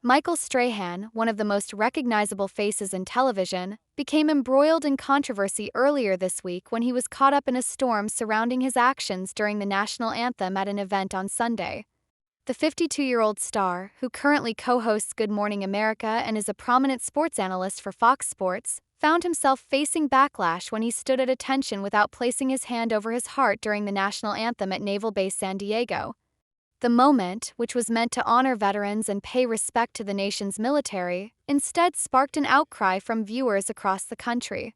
Michael Strahan, one of the most recognizable faces in television, became embroiled in controversy earlier this week when he was caught up in a storm surrounding his actions during the national anthem at an event on Sunday. The 52-year-old star, who currently co-hosts Good Morning America and is a prominent sports analyst for Fox Sports, found himself facing backlash when he stood at attention without placing his hand over his heart during the national anthem at Naval Base San Diego. The moment, which was meant to honor veterans and pay respect to the nation's military, instead sparked an outcry from viewers across the country.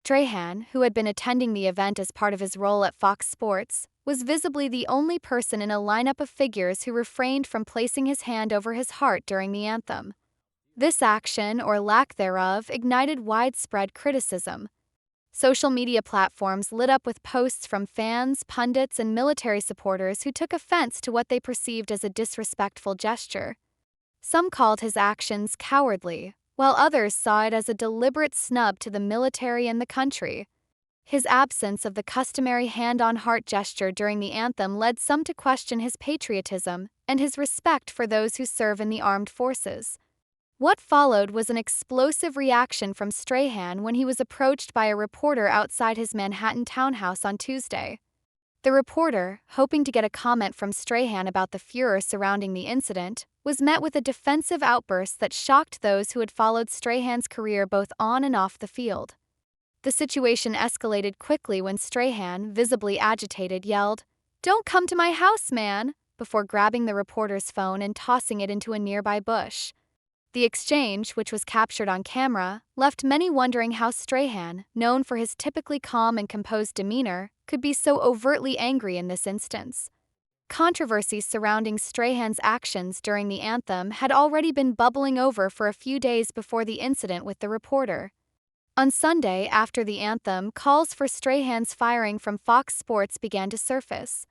Strahan, who had been attending the event as part of his role at Fox Sports, was visibly the only person in a lineup of figures who refrained from placing his hand over his heart during the anthem. This action, or lack thereof, ignited widespread criticism. Social media platforms lit up with posts from fans, pundits, and military supporters who took offense to what they perceived as a disrespectful gesture. Some called his actions cowardly, while others saw it as a deliberate snub to the military and the country. His absence of the customary hand-on-heart gesture during the anthem led some to question his patriotism and his respect for those who serve in the armed forces. What followed was an explosive reaction from Strahan when he was approached by a reporter outside his Manhattan townhouse on Tuesday. The reporter, hoping to get a comment from Strahan about the furor surrounding the incident, was met with a defensive outburst that shocked those who had followed Strahan's career both on and off the field. The situation escalated quickly when Strahan, visibly agitated, yelled, "Don't come to my house, man!" before grabbing the reporter's phone and tossing it into a nearby bush. The exchange, which was captured on camera, left many wondering how Strahan, known for his typically calm and composed demeanor, could be so overtly angry in this instance. Controversy surrounding Strahan's actions during the anthem had already been bubbling over for a few days before the incident with the reporter. On Sunday, after the anthem, calls for Strahan's firing from Fox Sports began to surface.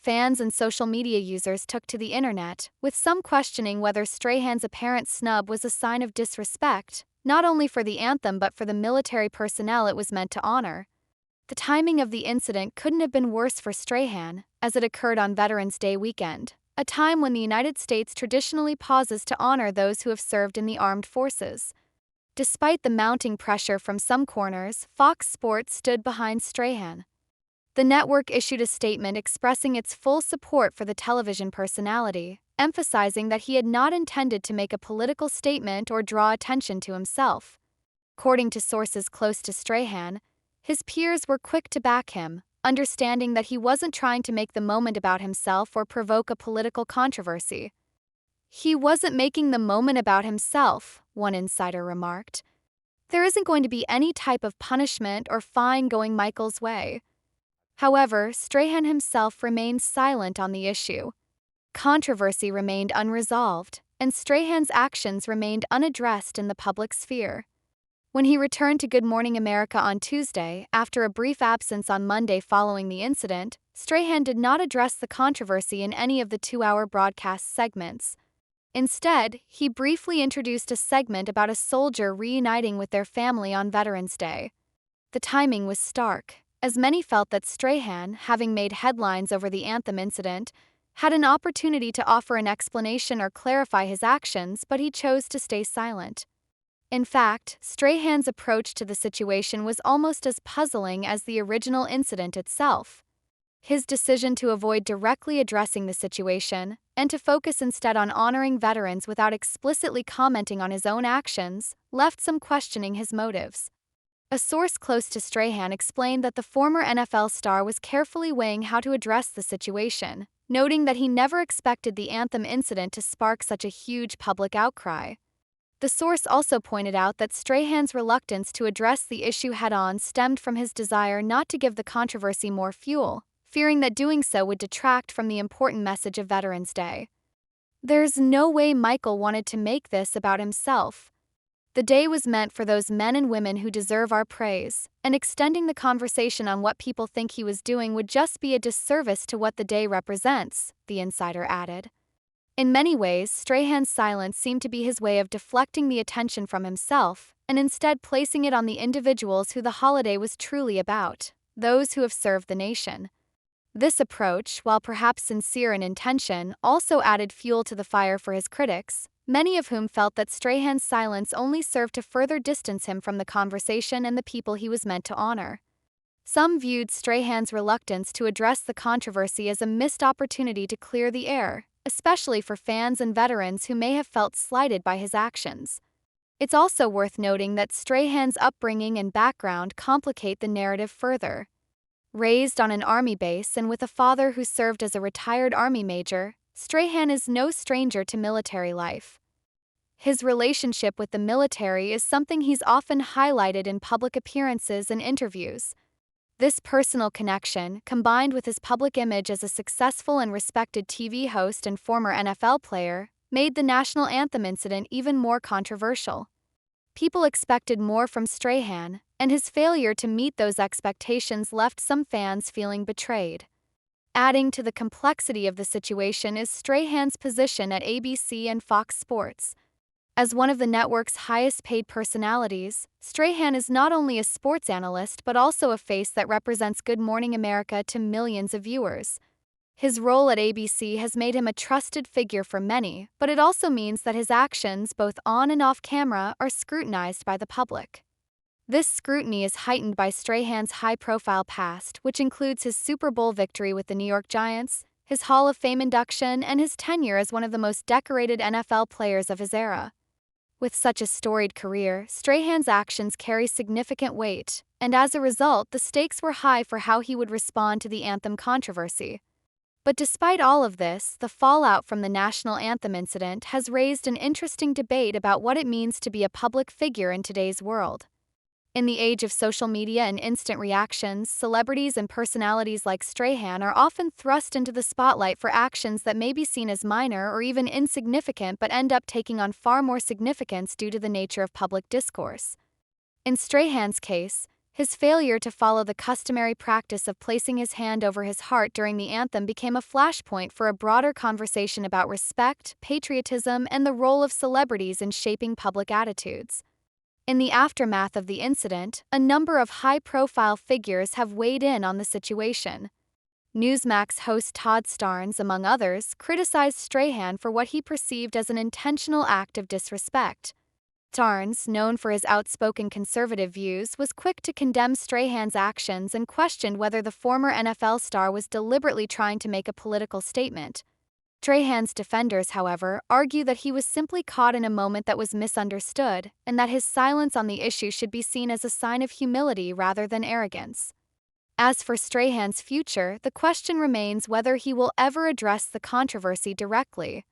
Fans and social media users took to the internet, with some questioning whether Strahan's apparent snub was a sign of disrespect, not only for the anthem but for the military personnel it was meant to honor. The timing of the incident couldn't have been worse for Strahan, as it occurred on Veterans Day weekend, a time when the United States traditionally pauses to honor those who have served in the armed forces. Despite the mounting pressure from some corners, Fox Sports stood behind Strahan. The network issued a statement expressing its full support for the television personality, emphasizing that he had not intended to make a political statement or draw attention to himself. According to sources close to Strahan, his peers were quick to back him, understanding that he wasn't trying to make the moment about himself or provoke a political controversy. "He wasn't making the moment about himself," one insider remarked. "There isn't going to be any type of punishment or fine going Michael's way." However, Strahan himself remained silent on the issue. Controversy remained unresolved, and Strahan's actions remained unaddressed in the public sphere. When he returned to Good Morning America on Tuesday, after a brief absence on Monday following the incident, Strahan did not address the controversy in any of the 2-hour broadcast segments. Instead, he briefly introduced a segment about a soldier reuniting with their family on Veterans Day. The timing was stark, as many felt that Strahan, having made headlines over the anthem incident, had an opportunity to offer an explanation or clarify his actions, but he chose to stay silent. In fact, Strahan's approach to the situation was almost as puzzling as the original incident itself. His decision to avoid directly addressing the situation, and to focus instead on honoring veterans without explicitly commenting on his own actions, left some questioning his motives. A source close to Strahan explained that the former NFL star was carefully weighing how to address the situation, noting that he never expected the anthem incident to spark such a huge public outcry. The source also pointed out that Strahan's reluctance to address the issue head-on stemmed from his desire not to give the controversy more fuel, fearing that doing so would detract from the important message of Veterans Day. "There's no way Michael wanted to make this about himself. The day was meant for those men and women who deserve our praise, and extending the conversation on what people think he was doing would just be a disservice to what the day represents," the insider added. In many ways, Strahan's silence seemed to be his way of deflecting the attention from himself, and instead placing it on the individuals who the holiday was truly about, those who have served the nation. This approach, while perhaps sincere in intention, also added fuel to the fire for his critics, many of whom felt that Strahan's silence only served to further distance him from the conversation and the people he was meant to honor. Some viewed Strahan's reluctance to address the controversy as a missed opportunity to clear the air, especially for fans and veterans who may have felt slighted by his actions. It's also worth noting that Strahan's upbringing and background complicate the narrative further. Raised on an army base and with a father who served as a retired army major, Strahan is no stranger to military life. His relationship with the military is something he's often highlighted in public appearances and interviews. This personal connection, combined with his public image as a successful and respected TV host and former NFL player, made the national anthem incident even more controversial. People expected more from Strahan, and his failure to meet those expectations left some fans feeling betrayed. Adding to the complexity of the situation is Strahan's position at ABC and Fox Sports. As one of the network's highest-paid personalities, Strahan is not only a sports analyst but also a face that represents Good Morning America to millions of viewers. His role at ABC has made him a trusted figure for many, but it also means that his actions, both on and off camera, are scrutinized by the public. This scrutiny is heightened by Strahan's high-profile past, which includes his Super Bowl victory with the New York Giants, his Hall of Fame induction, and his tenure as one of the most decorated NFL players of his era. With such a storied career, Strahan's actions carry significant weight, and as a result, the stakes were high for how he would respond to the anthem controversy. But despite all of this, the fallout from the national anthem incident has raised an interesting debate about what it means to be a public figure in today's world. In the age of social media and instant reactions, celebrities and personalities like Strahan are often thrust into the spotlight for actions that may be seen as minor or even insignificant but end up taking on far more significance due to the nature of public discourse. In Strahan's case, his failure to follow the customary practice of placing his hand over his heart during the anthem became a flashpoint for a broader conversation about respect, patriotism, and the role of celebrities in shaping public attitudes. In the aftermath of the incident, a number of high-profile figures have weighed in on the situation. Newsmax host Todd Starnes, among others, criticized Strahan for what he perceived as an intentional act of disrespect. Starnes, known for his outspoken conservative views, was quick to condemn Strahan's actions and questioned whether the former NFL star was deliberately trying to make a political statement. Strahan's defenders, however, argue that he was simply caught in a moment that was misunderstood, and that his silence on the issue should be seen as a sign of humility rather than arrogance. As for Strahan's future, the question remains whether he will ever address the controversy directly.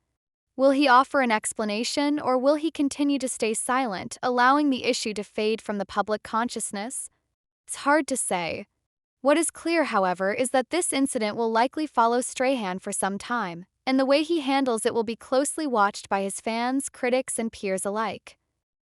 Will he offer an explanation, or will he continue to stay silent, allowing the issue to fade from the public consciousness? It's hard to say. What is clear, however, is that this incident will likely follow Strahan for some time, and the way he handles it will be closely watched by his fans, critics, and peers alike.